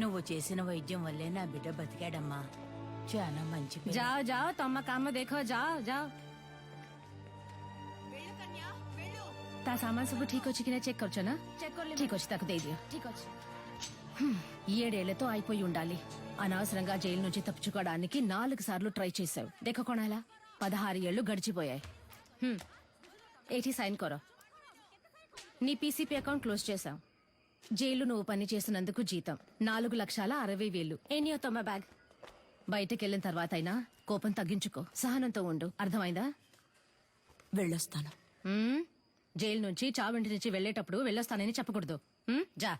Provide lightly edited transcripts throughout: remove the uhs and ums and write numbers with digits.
నువ్వు చేసిన వైద్యం వల్లే నా బిడ్డ బతికాడమ్మా. చాలా మంచి పిల్ల. जाओ जाओ तुम काम देखो जाओ जाओ ता सामान सब ठीक వచ్చి కినా చెక్ करछो ना ठीक వచ్చి తకు దే దియో ठीक వచ్చి 7 ఏళ్లతో అయిపోయి ఉండాలి. అనవసరంగా జైలు నుంచి తప్పించుకోవడానికి 4 సార్లు ట్రై చేశావు. देखो కొనాలా 16 ఏళ్లు గడిచిపోయాయి. ఏటి సైన్ కరో. నీ పీసీపీ అకౌంట్ క్లోజ్ చేశాం. జైలు నువ్వు పని చేసినందుకు జీతం 4,60,000. ఎనియో తమ బ్యాగ్. బయటకెళ్ళిన తర్వాత అయినా కోపం తగ్గించుకో, సహనంతో ఉండు. అర్థమైందా? వెళ్ళొస్తాను. జైలు నుంచి చావింటి నుంచి వెళ్లేటప్పుడు వెళ్ళొస్తానని చెప్పకూడదు. జా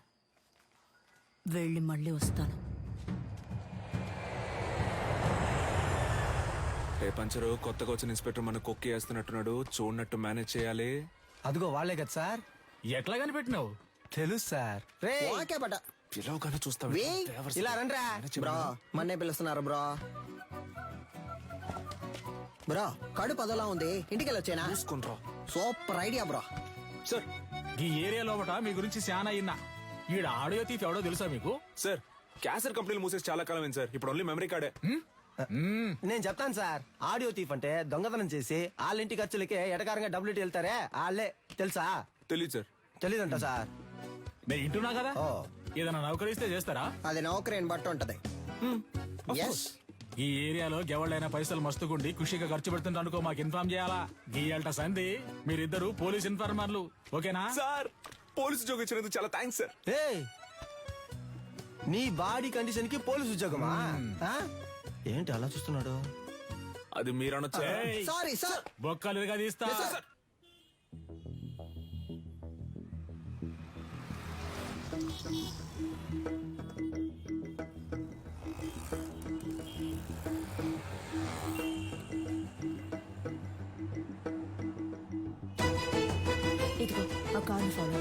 వెళ్ళి మళ్ళీ వస్తాను. రే పంచరు, కొత్తగా వచ్చిన ఇన్స్పెక్టర్ మన కొక్కి వేస్తున్నట్టున్నాడు. చూడనట్టు మేనేజ్ చేయాలి. అదిగో వాళ్లే కదా సార్. ఎట్లా కనిపెట్టినావు? తెలుసు సార్. రే పిలవగానే చూస్తావు. ఇలా రండ్రా బ్రో. మన్నే పిలుస్తున్నారు బ్రో. బ్రో కడుపు అదోలా ఉంది, ఇంటికి వెళ్ళొచ్చేనా? చూసుకుంట్రా. Super idea bro. సార్, ఈ ఏరియా లోపట మీ గురించి చాలా అయినా. ఈడ ఆడియో తీసి ఎవడో తెలుసా మీకు? సార్ క్యాసెట్ కంపెనీలు మూసేసి చాలా కాలం అయింది సార్. ఇప్పుడు ఓన్లీ మెమరీ కార్డే. నేను చెప్తాను సార్. ఆడియో తీఫ్ అంటే దొంగతనం చేసి వాళ్ళ ఇంటి ఖర్చులకే ఎటకారంగా డబ్బులు వెళ్తారే వాళ్ళే. తెలుసా? తెలీదు సార్. తెలీదంట సార్. నేను ఇంటున్నా కదా. ఓ. ఏదైనా నౌకరిస్తే చేస్తారా? అది నౌకరీని బట్టి ఉంటది. Yes. ఈ ఏరియాలో ఎవళ్ళైనా పైసలు మస్తుకుండి ఖుషిగా ఖర్చు పెడుతుంటే అనుకో, మాకు ఇన్ఫార్మ్ చేయాలా. గీయాల్ట సంధి మీరిద్దరు పోలీస్ ఇన్ఫార్మర్లు, ఓకేనా? సార్ పోలీసు ఉద్యోగం ఇచ్చినందుకు చాలా థ్యాంక్స్ సార్. ఏయ్, నీ బాడీ కండిషన్ కి పోలీసు ఉద్యోగమా? ఏంటి అలా చూస్తున్నాడు? అది మీరు అనొచ్చా? ఏయ్, సారీ సార్. బొక్కలుగా తీస్తా. ఇదిగో ఆ కార్ని ఫాలో.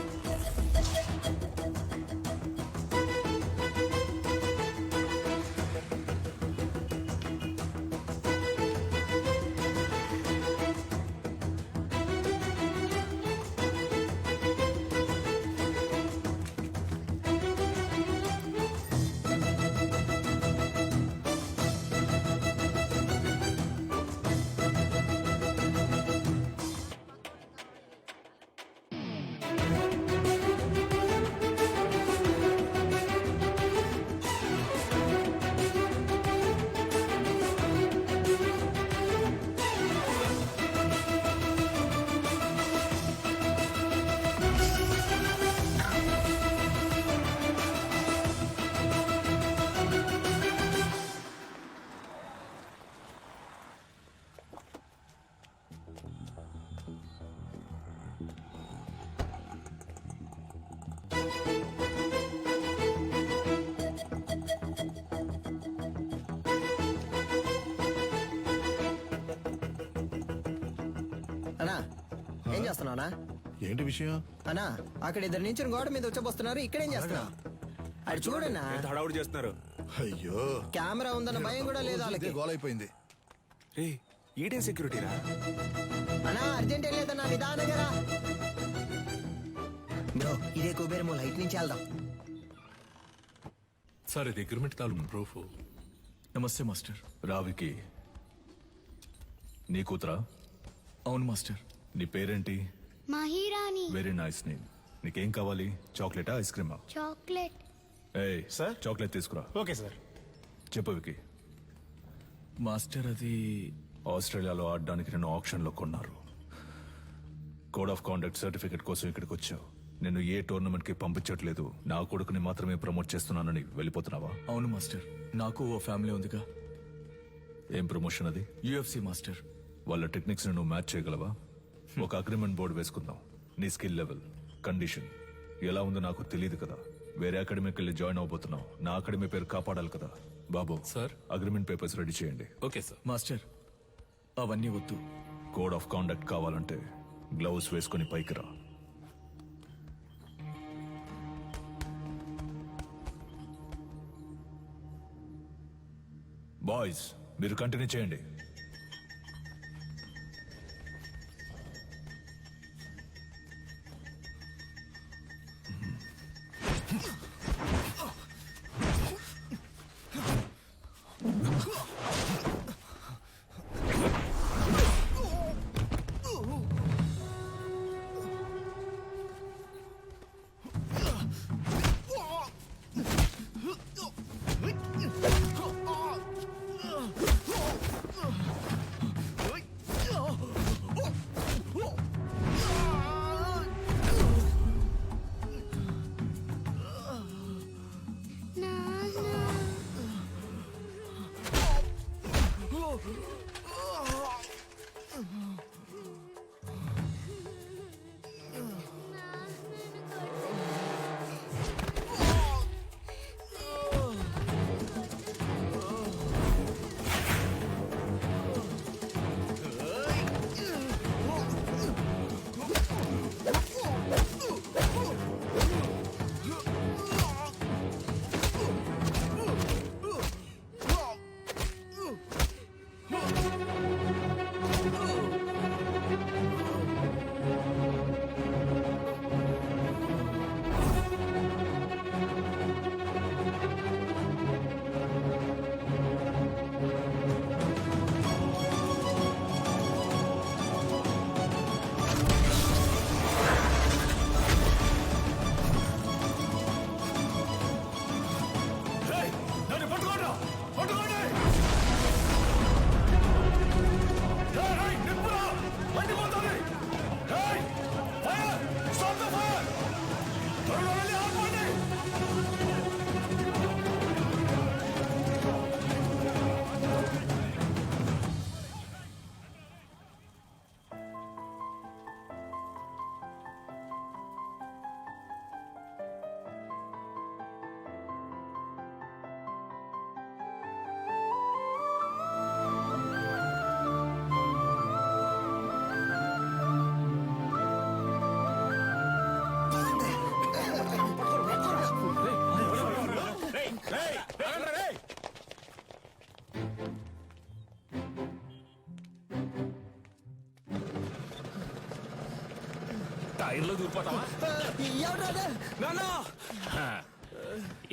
అన్నా ఏం చేస్తున్నావునా? ఏంటి విషయం? అన్నా అక్కడ ఇద్దరు నుంచి గోడ మీద వచ్చబోస్తున్నారు. ఇక్కడేం చేస్తున్నావు? అది చూడన్నా. ఎంత హడావుడి చేస్తున్నారు. అయ్యో, కెమెరా ఉందన్న భయం కూడా లేదు వాళ్ళకి. గోల్ అయిపోయింది. రే ఈడేం సెక్యూరిటీ రా. అన్నా అర్జెంట్ ఏం లేదన్నా, నిదానంగా రా. బ్రో ఇదే కుబేరమో, లైట్ నుంచి వెళ్దాం. సార్ ఇది అగ్రిమెంట్ తాలూకు ప్రూఫ్. నమస్తే మాస్టర్. రావికి నీ కూతురా? అవును మాస్టర్. నీ పేరేంటి? మహిరాణి. Very nice name. నీకేం కావాలి? చాక్లెటా, ఐస్ క్రీమా? చాక్లెట్. ఏయ్ సార్, చాక్లెట్ తీసుకురా. Okay sir. చెప్పు వికి. మాస్టర్ అది ఆస్ట్రేలియాలో ఆడడానికి నిన్ను ఆప్షన్ లో కొన్నారు. కోడ్ ఆఫ్ కాండక్ట్ సర్టిఫికెట్ కోసం ఇక్కడికి వచ్చావు. నిన్ను ఏ టోర్నమెంట్ కి పంపించట్లేదు, నా కొడుకుని మాత్రమే ప్రమోట్ చేస్తున్నానని వెళ్ళిపోతున్నావా? అవును మాస్టర్. నాకు ఓ ఫ్యామిలీ ఉందిగా. ఏం ప్రమోషన్ అది? UFC master. వాళ్ళ టెక్నిక్స్ ని నువ్వు మ్యాచ్ చేయగలవా? ఒక అగ్రిమెంట్ బోర్డు వేసుకుందాం. నీ స్కిల్ లెవెల్, కండిషన్ ఎలా ఉందో నాకు తెలియదు కదా. వేరే అకాడమీకి వెళ్ళి జాయిన్ అవబోతున్నావు. నా అకాడమీ పేరు కాపాడాలి కదా. బాబు సార్, అగ్రిమెంట్ పేపర్స్ రెడీ చేయండి. Okay sir. మాస్టర్ అవన్నీ వద్దు. కోడ్ ఆఫ్ కాండక్ట్ కావాలంటే గ్లౌస్ వేసుకుని పైకి రా. బాయ్స్ మీరు కంటిన్యూ చేయండి. ట్రైన్ లో దూరిపోతావా ఎవరాదే నాన్నా! హ.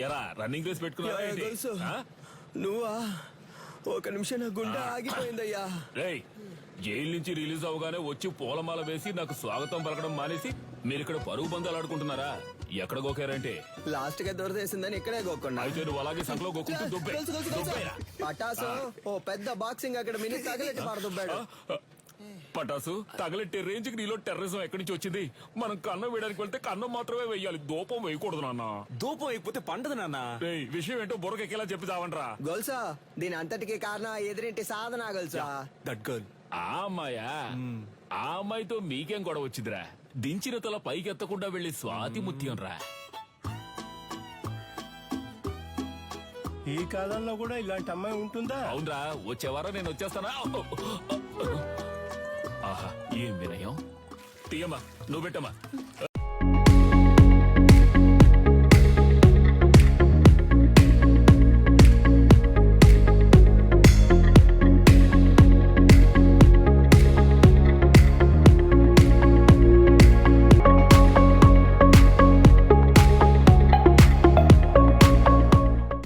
ఎరా రన్నింగ్ రేస్ పెట్టుకున్నావా ఏంటి? గొలుసు ఆ? నువ్వా ఒక నిమిషం నా గుండె ఆగిపోయిందయ్యా. రేయ్ జైలు నుంచి రిలీజ్ అవగానే వచ్చి పూలమాల వేసి నాకు స్వాగతం పలకడం మానేసి మీరు ఇక్కడ పరుగు బంధాలు ఆడుకుంటున్నారా? ఎక్కడ గోకారంటే లాస్ట్ గా దొరదేసిందని ఇక్కడే గోక్కున్నా. అయితే నువ్వు అలాగే సంకలో గోకుంటూ దుబ్బే తెలుసు, తెలుసు, తెలుసు. దుబ్బేరా. పటాసు ఓ పెద్ద బాక్సింగ్ అక్కడ మినీ తగలెట్టి పారదుబ్బాడు. పటాసు తగలెట్టే రేంజ్ కి నీలో టెర్రరిజం ఎక్కడి నుంచి వచ్చింది? మనం కన్నం వేయడానికి వెళ్తే కన్నం మాత్రమే వేయాలి, దూపం వేయకూడదు నాన్న. దూపం అయిపోతే పండదు నాన్న. రేయ్ విషయం ఏంటో బుర్రకెక్కేలా చెప్పి చావంట్రా. గొలుసా దీని అంతటికి కారణం ఆ ఎదురింటి సాధన గొలుసా. That girl. ఆ అమ్మాయా? ఆ అమ్మాయితో మీకేం గొడవ వచ్చిందిరా? దించిన తల పైకెత్తకుండా వెళ్లి స్వాతి ముత్యం రా. ఈ కాలంలో కూడా ఇలాంటి అమ్మాయి ఉంటుందా? అవునరా, వచ్చేవారా నేను వచ్చేస్తానా? ఆహా ఏం వినయం. తీయమ్మా, నువ్వు పెట్టమ్మా.